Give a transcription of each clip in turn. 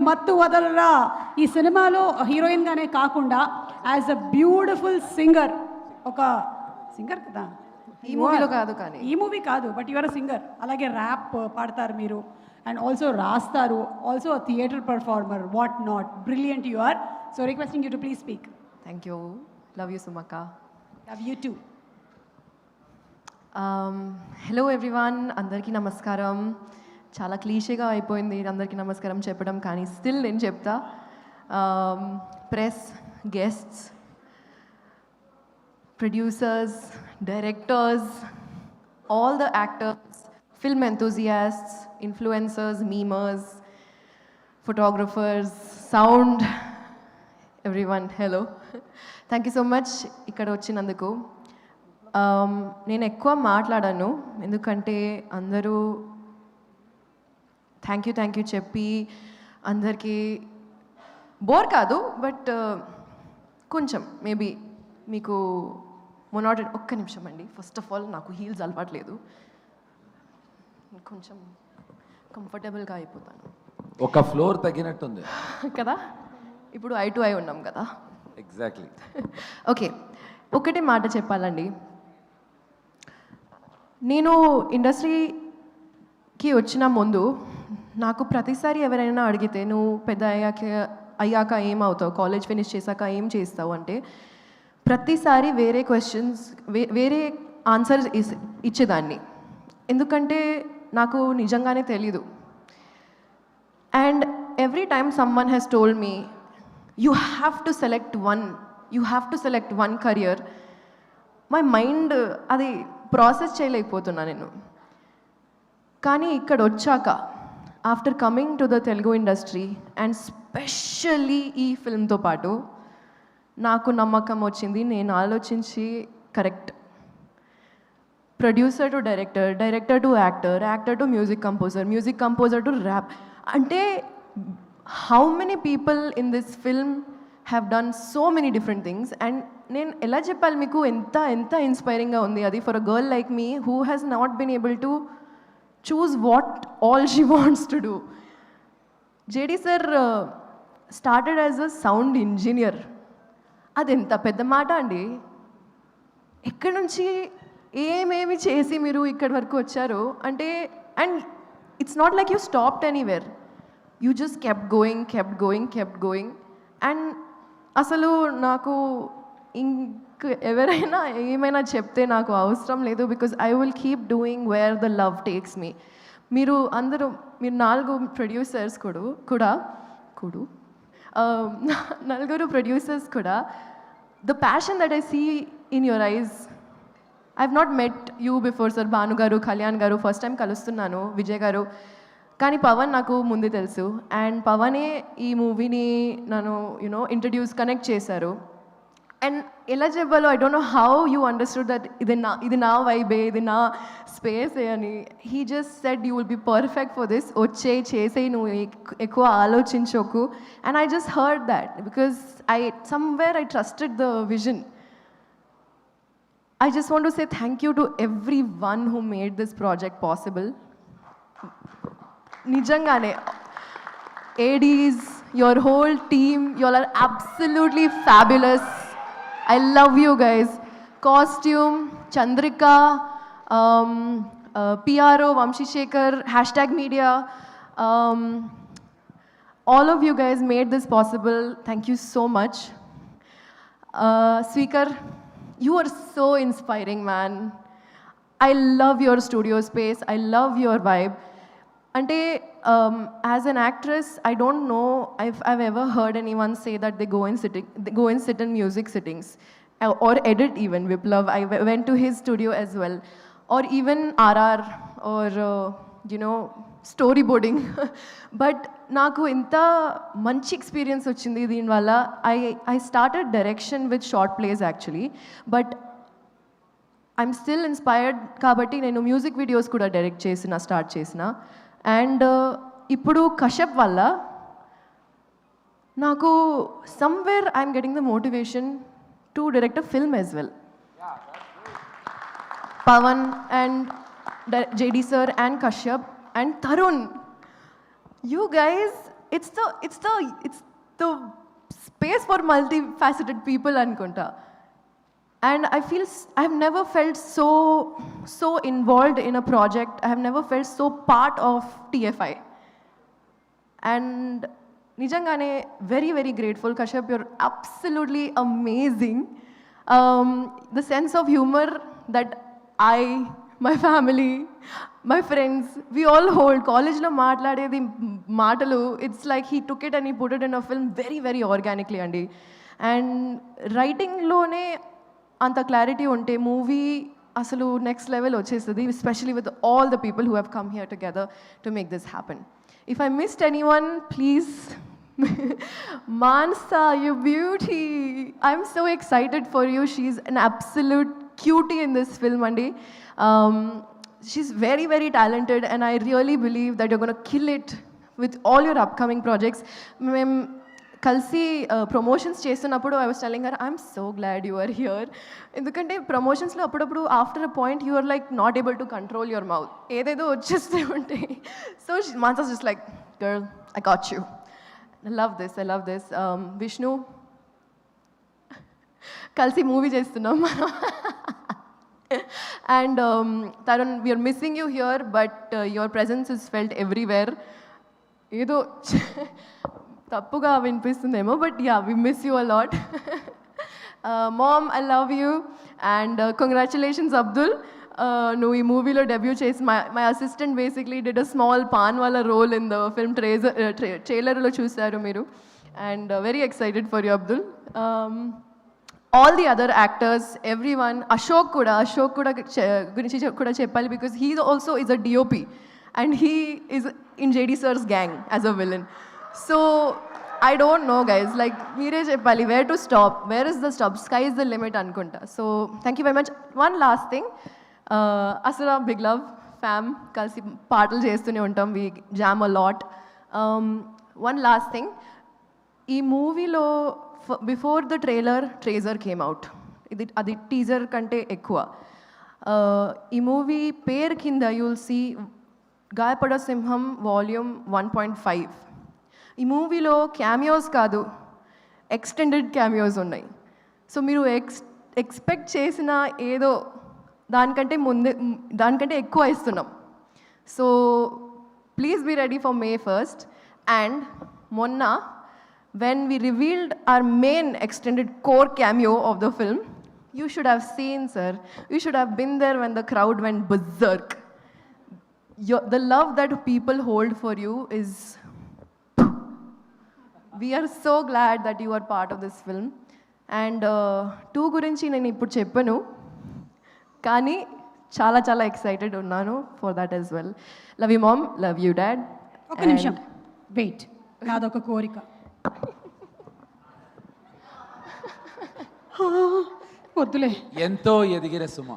మత్తు వదలరా ఈ సినిమాలో హీరోయిన్గానే కాకుండా యాజ్ అ బ్యూటిఫుల్ సింగర్, ఒక సింగర్ కదా, ఈ మూవీలో కాదు, కానీ ఈ మూవీ కాదు, బట్ యువర్ అ సింగర్. అలాగే ర్యాప్ పాడతారు మీరు, అండ్ ఆల్సో రాస్తారు, also a theatre performer, what not, brilliant you are. So requesting you to please speak. Thank you. Love you సుమక్క. Love you too. Hello everyone, అందరికీ నమస్కారం. చాలా క్లీషేగా అయిపోయింది అందరికీ నమస్కారం చెప్పడం, కానీ స్టిల్ నేను చెప్తా. Press, guests, producers, directors, all the actors, film enthusiasts, influencers, memers, photographers, sound, everyone, hello. Thank you so much ఇక్కడ వచ్చినందుకు. నేను ఎక్కువ మాట్లాడాను ఎందుకంటే అందరూ థ్యాంక్ యూ చెప్పి అందరికీ బోర్ కాదు, బట్ కొంచెం మేబీ మీకు మొనాటెడ్. ఒక్క నిమిషం అండి. ఫస్ట్ ఆఫ్ ఆల్ నాకు హీల్స్ అలవాట్లేదు, కొంచెం కంఫర్టబుల్గా అయిపోతాను. ఒక ఫ్లోర్ తగ్గినట్టుంది కదా, ఇప్పుడు ఐ టు ఐ ఉన్నాం కదా. ఎగ్జాక్ట్లీ. ఓకే, ఒకటే మాట చెప్పాలండి. నేను ఇండస్ట్రీకి వచ్చిన ముందు నాకు ప్రతిసారి ఎవరైనా అడిగితే నువ్వు పెద్ద అయ్యాక ఏమవుతావు, కాలేజ్ ఫినిష్ చేశాక ఏం చేస్తావు అంటే ప్రతిసారి వేరే క్వశ్చన్స్, వేరే ఆన్సర్స్ ఇచ్చేదాన్ని. ఎందుకంటే నాకు నిజంగానే తెలీదు. And every time someone has told me you have to select one career. My mind అది ప్రాసెస్ చేయలేకపోతున్నా నేను. కానీ ఇక్కడ వచ్చాక, after coming to the Telugu industry and specially ఈ ఫిల్మ్తో పాటు నాకు నమ్మకం వచ్చింది. నేను ఆలోచించి correct, producer to director, director to actor, actor to music composer to rap. అంటే how many people in this film have done so many different things. And నేను ఎలా చెప్పాలి మీకు, ఎంత ఇన్స్పైరింగ్గా ఉంది అది for a girl like me who has not been able to choose what all she wants to do. JD sir started as a sound engineer. అది ఎంత పెద్ద మాట అండి. ఎక్కడి నుంచి ఏమేమి చేసి మీరు ఇక్కడి వరకు వచ్చారు అంటే, and it's not like you stopped anywhere, you just kept going. And అసలు నాకు ఎవరైనా ఏమైనా చెప్తే నాకు అవసరం లేదు, because I will keep doing where the love takes me. మీరు 4 ప్రొడ్యూసర్స్ కూడా నలుగురు ప్రొడ్యూసర్స్ కూడా the passion that I see in your eyes. I have not met you before sir. Bhanu garu, Kalyan గారు ఫస్ట్ టైం కలుస్తున్నాను, విజయ్ గారు. కానీ పవన్ నాకు ముందే తెలుసు, అండ్ పవనే ఈ మూవీని నన్ను కనెక్ట్ చేశారు. అండ్ ఎలా చెప్పాలో I don't know how you understood that ఇది నా వైబే, ఇది నా స్పేసే అని. He just said you will be perfect for this, చేసేయి, నువ్వు ఎక్కువ ఆలోచించకు. And I just heard that because somewhere I trusted the vision. I just want to say thank you to everyone who made this project possible. Nijangane, ADs, your whole team, you all are absolutely fabulous. I love you guys. Costume, Chandrika, PRO, Vamshi Shekhar, #media. All of you guys made this possible. Thank you so much. Sweekar, you are so inspiring, man. I love your studio space. I love your vibe. Ante, as an actress, I don't know if I've ever heard anyone say that they go and sit in music sittings or edit even. Viplav, I went to his studio as well. Or even RR or, storyboarding. But నాకు ఇంత మంచి experience వచ్చింది దీనివల్ల. I started direction with short plays actually, but I'm still inspired కాబట్టి నేను music videos కూడా start చేసిన. And ఇప్పుడు కశ్యప్ వల్ల నాకు somewhere I'm getting the motivation to direct a film as well. Pavan and JD sir and Kashyap and Tarun, you guys it's the space for multifaceted people అనుకుంటా. And I've never felt so involved in a project. I have never felt so part of TFI. And nijangane very, very grateful. Kashyap, you're absolutely amazing. The sense of humor that my family, my friends, we all hold. College lo maatladedi maatalu, it's like he took it and he put it in a film very, very organically andi. And writing lone anta clarity unte movie asalu next level వచ్చేస్తుంది, especially with all the people who have come here together to make this happen. If I missed anyone, please, Mansa, you beauty. I'm so excited for you. She's an absolute cutie in this film, Andi. She's very, very talented, and I really believe that you're going to kill it with all your upcoming projects. కలిసి promotions చేస్తున్నప్పుడు I was telling her I'm so glad you are here. ఎందుకంటే ప్రమోషన్స్లో అప్పుడప్పుడు after a point you are like not able to control your mouth, ఏదేదో వచ్చేస్తూ ఉంటాయి. So మాన్సాస్ just like girl, I got you. I love this. Vishnu, కలిసి movie చేస్తున్నాం మనం. And Tarun, we are missing you here, but your presence is felt everywhere. ఏదో తప్పుగా వినిపిస్తుందేమో, but yeah, we miss you a lot. Mom, I love you. And congratulations Abdul, నువ్వు ఈ మూవీలో debut చేసి my assistant basically did a small పాన్ వాళ్ళ role in the film. ట్రైలర్లో చూశారు మీరు. And very excited for you Abdul. All the other actors, everyone. Ashok కూడా గురించి కూడా చెప్పాలి, because he also is a DOP and he is in JD sir's gang as a villain. So I don't know, guys, like meere cheppali where to stop, where is the stop, sky is the limit anukunta. So thank you very much. One last thing, Asura, big love fam, kalsi paatlu chestune untam, we jam a lot. One last thing, ee movie lo before the trailer came out, adi teaser kante ekkuva, ee movie pair kinda you will see Gayapada Simham volume 1.5. ఈ మూవీలో cameos కాదు, extended cameos ఉన్నాయి. So మీరు expect చేసిన ఏదో దానికంటే ఎక్కువ ఇస్తున్నాం. So please be ready for May 1st. అండ్ మొన్న when we revealed our main extended core cameo of the film, you should have seen, sir. You should have been there when the crowd went berserk. The love that people hold for you is... We are so glad that you are part of this film. And 2 గురించి నేను ఇప్పుడు చెప్పను, కానీ చాలా చాలా excited ఉన్నాను for that as well. Love you mom, love you dad. ఒక నిమిషం వెయిట్, నాదొక కోరిక. వద్దులే, ఎంతో ఎదిగిన సుమ,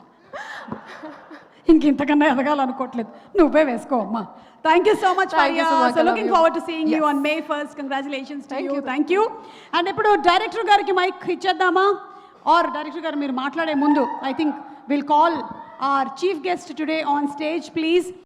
ఇంకెంతకన్నా ఎదగాలనుకోవట్లేదు, నువ్వే వేసుకో అమ్మా. Thank you so much, Maria. So looking forward to seeing you on May 1st. Congratulations to you. Thank you. And ఇప్పుడు డైరెక్టర్ గారికి మైక్ ఇచ్చేద్దామా? ఆర్ డైరెక్టర్ గారు మీరు మాట్లాడే ముందు I think we'll call our chief guest today on stage, please.